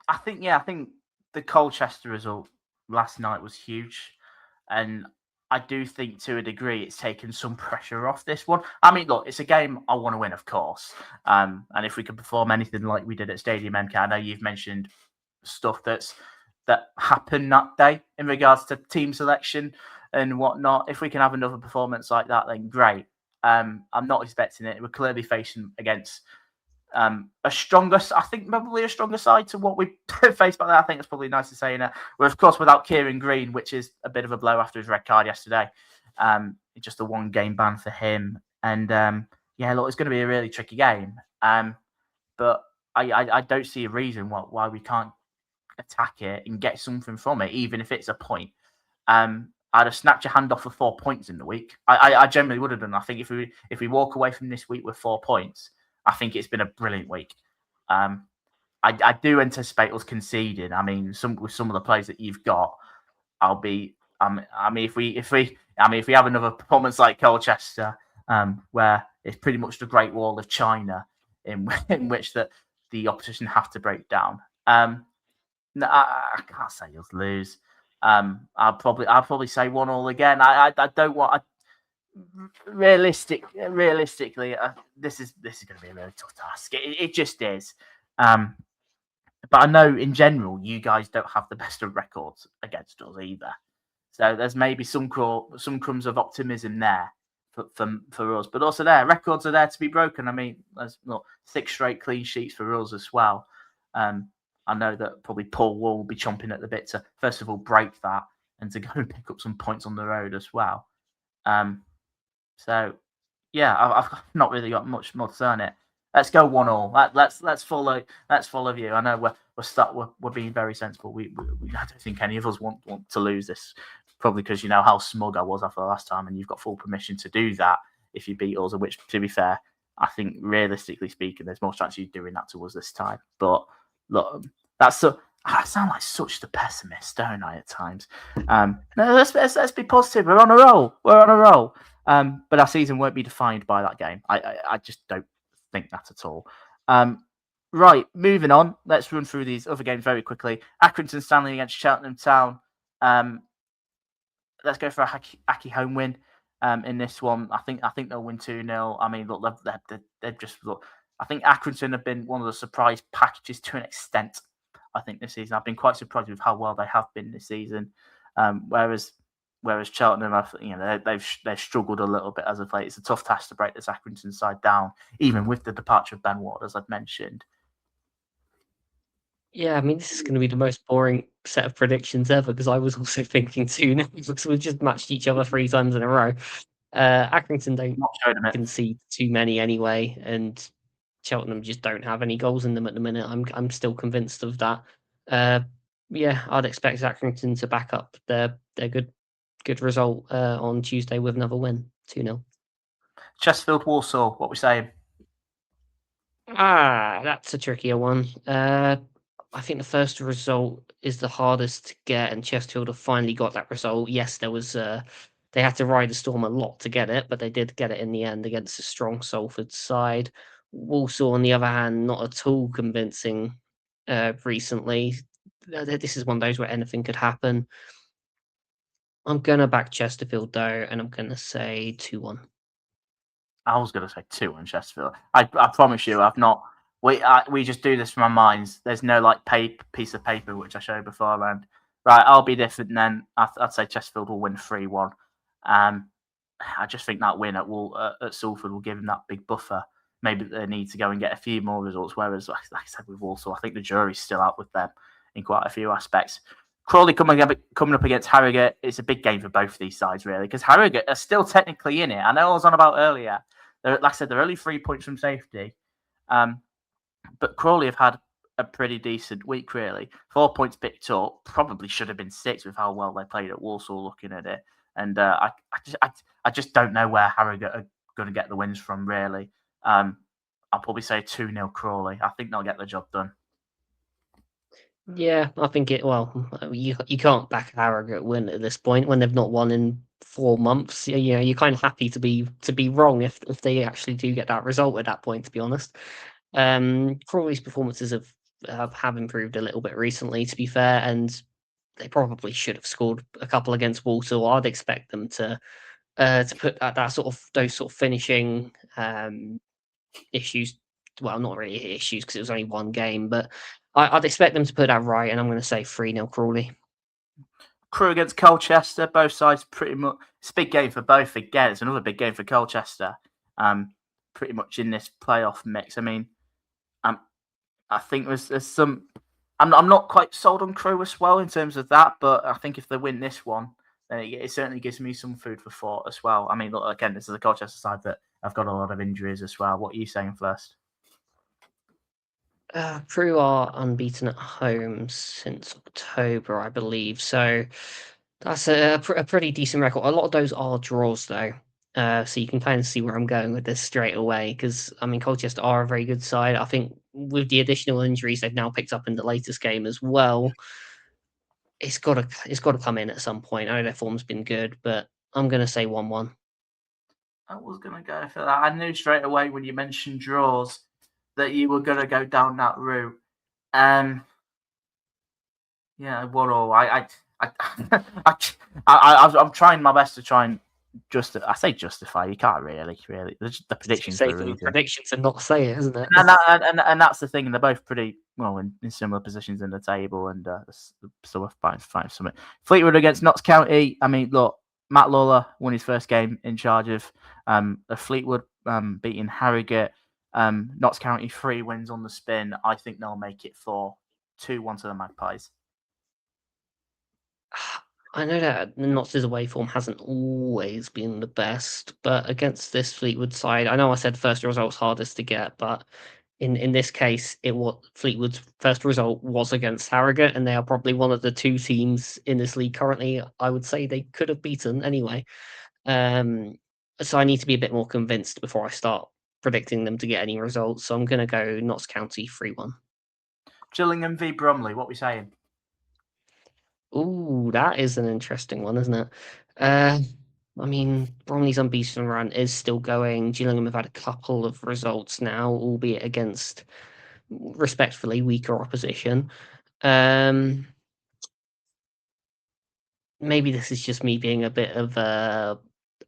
I think the Colchester result last night was huge, and I do think to a degree it's taken some pressure off this one. I mean, look, it's a game I want to win, of course, and if we can perform anything like we did at Stadium MK, I know you've mentioned stuff that happened that day in regards to team selection and whatnot. If we can have another performance like that, then great. I'm not expecting it. We're clearly facing against a stronger, I think probably a stronger side to what we faced back there. I think it's probably nice to say that. We're of course without Kieran Green, which is a bit of a blow after his red card yesterday. Just a 1 game ban for him, and look, it's going to be a really tricky game. But I don't see a reason why we can't attack it and get something from it, even if it's a point. I'd have snapped your hand off for 4 points in the week. I generally would have done. I think if we walk away from this week with 4 points, I think it's been a brilliant week. I do anticipate us conceding. I mean, with some of the players that you've got, I'll be. I mean, if we have another performance like Colchester, where it's pretty much the Great Wall of China, in which the opposition have to break down. No, I can't say you'll lose. I'll probably say 1-1 again. I don't want. Realistically, this is going to be a really tough task. It just is. But I know in general you guys don't have the best of records against us either. So there's maybe some crumbs of optimism there for us. But also records are there to be broken. I mean, there's 6 straight clean sheets for us as well. I know that probably Paul will be chomping at the bit to first of all break that and to go and pick up some points on the road as well. So, yeah, I've not really got much more to say on it. Let's go 1-1. Let's follow you. I know we're being very sensible. I don't think any of us want to lose this. Probably because you know how smug I was after the last time, and you've got full permission to do that if you beat us. Which, to be fair, I think realistically speaking, there's more chance of you doing that to us this time. But look, I sound like such the pessimist, don't I? At times. Let's be positive. We're on a roll. But our season won't be defined by that game. I just don't think that at all. Right, moving on. Let's run through these other games very quickly. Accrington Stanley against Cheltenham Town. Let's go for a hacky home win. In this one, I think they'll win 2-0. I mean, look, they've just look. I think Accrington have been one of the surprise packages to an extent. I think this season I've been quite surprised with how well they have been this season. Whereas Cheltenham, they've struggled a little bit as of late. It's a tough task to break this Accrington side down, even with the departure of Ben Ward, as I've mentioned. Yeah, I mean, this is going to be the most boring set of predictions ever because I was also thinking 2-0 because we've just matched each other 3 times in a row. Accrington don't Not showing it. concede too many anyway, and Cheltenham just don't have any goals in them at the minute. I'm still convinced of that. Yeah, I'd expect Accrington to back up their good result on Tuesday with another win, 2-0. Chesterfield, Walsall, what we saying? That's a trickier one. I think the first result is the hardest to get, and Chesterfield have finally got that result. Yes, there was they had to ride the storm a lot to get it, but they did get it in the end against a strong Salford side. Walsall, on the other hand, not at all convincing recently. This is one of those where anything could happen. I'm gonna back Chesterfield though, and I'm gonna say 2-1. I was going to say 2 on Chesterfield. I promise you, I've not. We just do this from our minds. There's no like piece of paper which I showed beforehand. Right, I'll be different then. I'd say Chesterfield will win 3-1. I just think that win at Salford will give them that big buffer. Maybe they need to go and get a few more results. Whereas, like I said with Walsall, I think the jury's still out with them in quite a few aspects. Crawley coming up against Harrogate. It's a big game for both of these sides, really, because Harrogate are still technically in it. I know I was on about earlier. Like I said, they're only 3 points from safety. But Crawley have had a pretty decent week, really. 4 points picked up. Probably should have been 6 with how well they played at Walsall, looking at it. And I just don't know where Harrogate are going to get the wins from, really. I'll probably say 2-0 Crawley. I think they'll get the job done. Yeah, I think it. Well, you can't back Harrogate win at this point when they've not won in 4 months. You know, you're kind of happy to be wrong if they actually do get that result at that point. To be honest, Crawley's performances have improved a little bit recently. To be fair, and they probably should have scored a couple against Walsall. I'd expect them to put that sort of those sort of finishing issues. Well, not really issues because it was only one game, but I'd expect them to put that right, and I'm going to say 3-0 Crawley. Crewe against Colchester, both sides pretty much. It's a big game for both. Again, it's another big game for Colchester. Pretty much in this playoff mix. I mean, I think there's some. I'm not quite sold on Crewe as well in terms of that, but I think if they win this one, then it certainly gives me some food for thought as well. I mean, look, again, this is a Colchester side that have got a lot of injuries as well. What are you saying first? Crewe are unbeaten at home since October, I believe. So that's a pretty decent record. A lot of those are draws, though. So you can kind of see where I'm going with this straight away. Because I mean, Colchester are a very good side. I think with the additional injuries they've now picked up in the latest game as well, it's got to come in at some point. I know their form's been good, but I'm going to say 1-1. I was going to go for that. I knew straight away when you mentioned draws that you were going to go down that route. Yeah, 1-1. I'm trying my best to try and justify. You can't really. The predictions for a reason. Predictions and not say it, isn't it? And that's the thing. And they're both pretty well in similar positions in the table, and so we're fighting something. Fleetwood against Notts County. I mean, look, Matt Lawlor won his first game in charge of Fleetwood, beating Harrogate. Notts County 3 wins on the spin. I think they'll make it 2-1 to the Magpies. I know that Notts' away form hasn't always been the best, but against this Fleetwood side, I know I said first result's hardest to get, but in this case, Fleetwood's first result was against Harrogate, and they are probably one of the 2 teams in this league currently. I would say they could have beaten anyway. So I need to be a bit more convinced before I start predicting them to get any results. So I'm going to go Notts County 3-1. Gillingham v Bromley. What are we saying? Ooh, that is an interesting one, isn't it? I mean, Bromley's unbeaten run is still going. Gillingham have had a couple of results now, albeit against respectfully weaker opposition. Maybe this is just me being a bit of a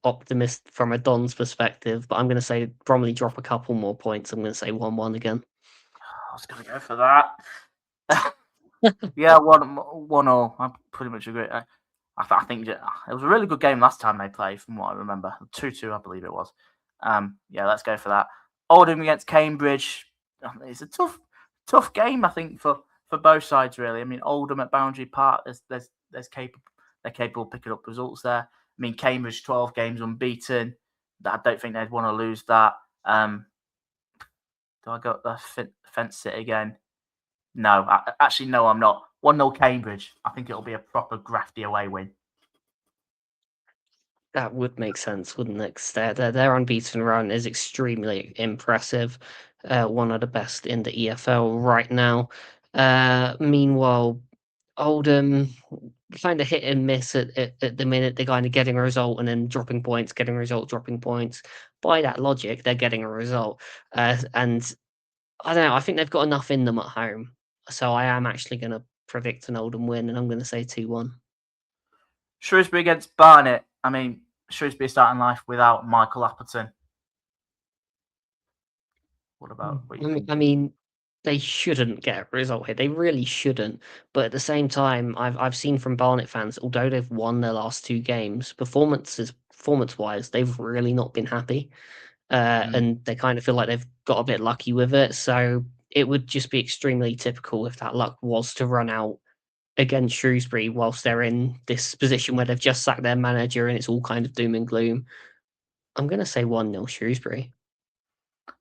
optimist from a Don's perspective, but I'm going to say Bromley drop a couple more points. I'm going to say 1-1 again. I was going to go for that. Yeah, 1-1. I pretty much agree. I think it was a really good game last time they played, from what I remember. 2-2, I believe it was. Yeah, let's go for that. Oldham against Cambridge. It's a tough game, I think, for for both sides, really. I mean, Oldham at Boundary Park, they're capable of picking up results there. I mean, Cambridge 12 games unbeaten. I don't think they'd want to lose that. Do I go the fence sit again? No, actually, no, I'm not. 1-0 Cambridge. I think it'll be a proper grafty away win. That would make sense, wouldn't it? 'Cause their unbeaten run is extremely impressive. One of the best in the EFL right now. Meanwhile, Oldham kind of hit and miss at the minute. They're kind of getting a result and then dropping points, getting a result, dropping points. By that logic, they're getting a result. And I don't know. I think they've got enough in them at home. So I am actually going to predict an Oldham win, and I'm going to say 2-1. Shrewsbury against Barnet. I mean, Shrewsbury starting life without Michael Appleton. What about what you think? I mean, they shouldn't get a result here. They really shouldn't. But at the same time, I've seen from Barnet fans, although they've won their last 2 games, performance-wise, they've really not been happy. And they kind of feel like they've got a bit lucky with it. So it would just be extremely typical if that luck was to run out against Shrewsbury whilst they're in this position where they've just sacked their manager and it's all kind of doom and gloom. I'm going to say 1-0 Shrewsbury.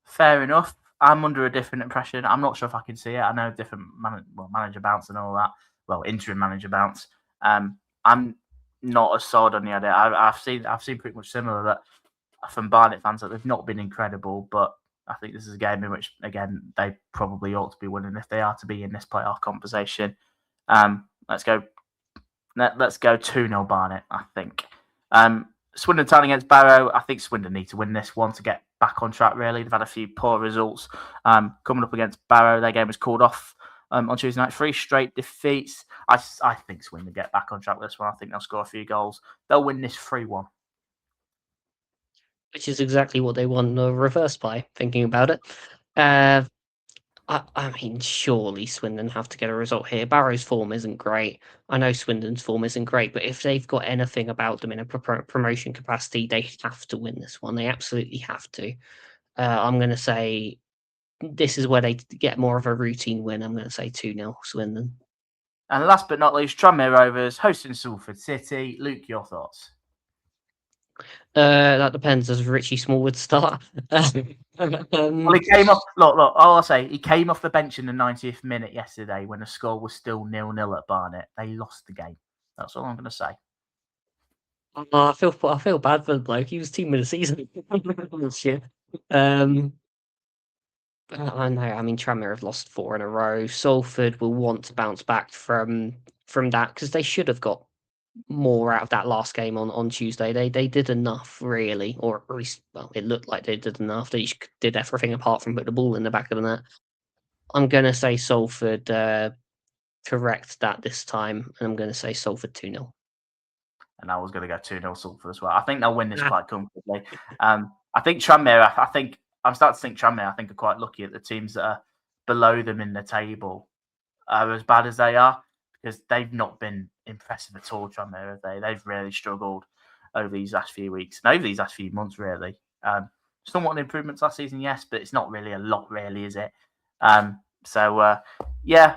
Fair enough. I'm under a different impression. I'm not sure if I can see it. I know different manager bounce and all that. Well, interim manager bounce. I'm not as sold on the idea. I've seen pretty much similar that from Barnet fans that they've not been incredible, but I think this is a game in which again they probably ought to be winning if they are to be in this playoff conversation. Let's go 2-0 Barnet, I think. Swindon Town against Barrow. I think Swindon need to win this one to get back on track, really. They've had a few poor results coming up against Barrow. Their game was called off on Tuesday night. 3 straight defeats. I think Swindon get back on track with this one. I think they'll score a few goals. They'll win this 3-1. Which is exactly what they won the reverse by, thinking about it. I mean, surely Swindon have to get a result here. Barrow's form isn't great. I know Swindon's form isn't great, but if they've got anything about them in a promotion capacity, they have to win this one. They absolutely have to. I'm going to say this is where they get more of a routine win. I'm going to say 2-0 Swindon. And last but not least, Tranmere Rovers hosting Salford City. Luke, your thoughts? That depends. Does Richie Smallwood start? Well, he came off. Look. All I'll say, he came off the bench in the 90th minute yesterday when the score was still 0-0 at Barnet. They lost the game. That's all I'm going to say. I feel bad for the bloke. He was team of the season this year. I know. I mean, Tranmere have lost 4 in a row. Salford will want to bounce back from that because they should have got more out of that last game on Tuesday. They did enough, really, or at least, well, it looked like they did enough. They did everything apart from put the ball in the back of the net. I'm going to say Salford correct that this time, and I'm going to say Salford 2-0. And I was going to go 2-0 Salford as well. I think they'll win this quite comfortably. I think Tranmere, I'm starting to think Tranmere, I think, are quite lucky at the teams that are below them in the table are as bad as they are, because they've not been impressive at all, Tranmere, have they? They've really struggled over these last few weeks and over these last few months, really. Somewhat improvements last season, yes, but it's not really a lot, really, is it? Yeah,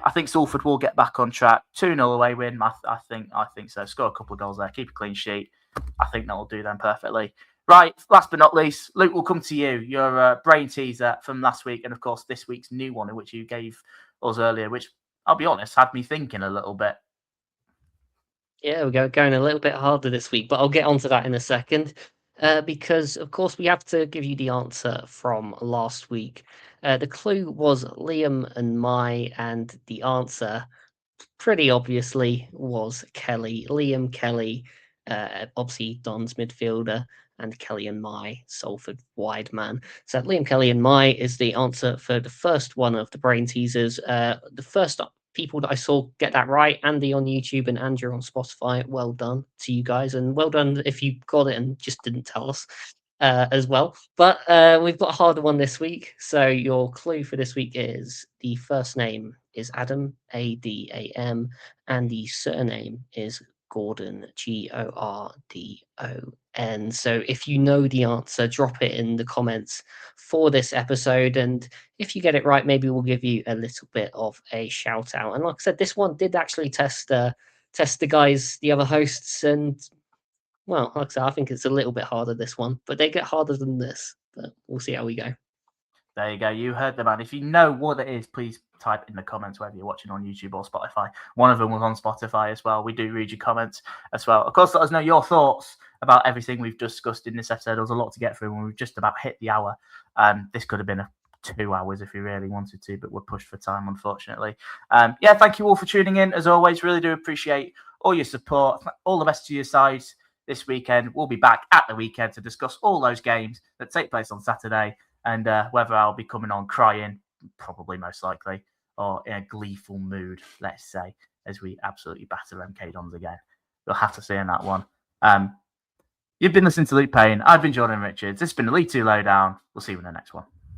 I think Salford will get back on track. 2-0 away win. I think so. Score a couple of goals there, keep a clean sheet. I think that will do them perfectly. Right, last but not least, Luke, we'll come to you. Your brain teaser from last week, and of course this week's new one, which you gave us earlier, which I'll be honest, had me thinking a little bit. Yeah, we're going a little bit harder this week, but I'll get onto that in a second. Because, of course, we have to give you the answer from last week. The clue was Liam and Mai, and the answer, pretty obviously, was Kelly. Liam Kelly, obviously Don's midfielder, and Kelly and Mai, Salford wide man. So Liam Kelly and Mai is the answer for the first one of the brain teasers. The first people that I saw get that right, Andy on YouTube and Andrew on Spotify. Well done to you guys, and well done if you got it and just didn't tell us as well. But we've got a harder one this week. So your clue for this week is the first name is Adam, Adam, and the surname is Gordon, Gordon. And so if you know the answer, drop it in the comments for this episode. And if you get it right, maybe we'll give you a little bit of a shout out. And like I said, this one did actually test the guys, the other hosts. And well, like I said, I think it's a little bit harder, this one, but they get harder than this. But we'll see how we go. There you go. You heard the man. If you know what it is, please type in the comments, whether you're watching on YouTube or Spotify. One of them was on Spotify as well. We do read your comments as well. Of course, let us know your thoughts about everything we've discussed in this episode. There was a lot to get through and we've just about hit the hour. This could have been 2 hours if we really wanted to, but we're pushed for time, unfortunately. Thank you all for tuning in. As always, really do appreciate all your support. All the best to your sides this weekend. We'll be back at the weekend to discuss all those games that take place on Saturday. And whether I'll be coming on crying, probably most likely, or in a gleeful mood, let's say, as we absolutely batter MK Dons again. You'll have to see in that one. You've been listening to Luke Payne. I've been Jordan Richards. This has been the League 2 Lowdown. We'll see you in the next one.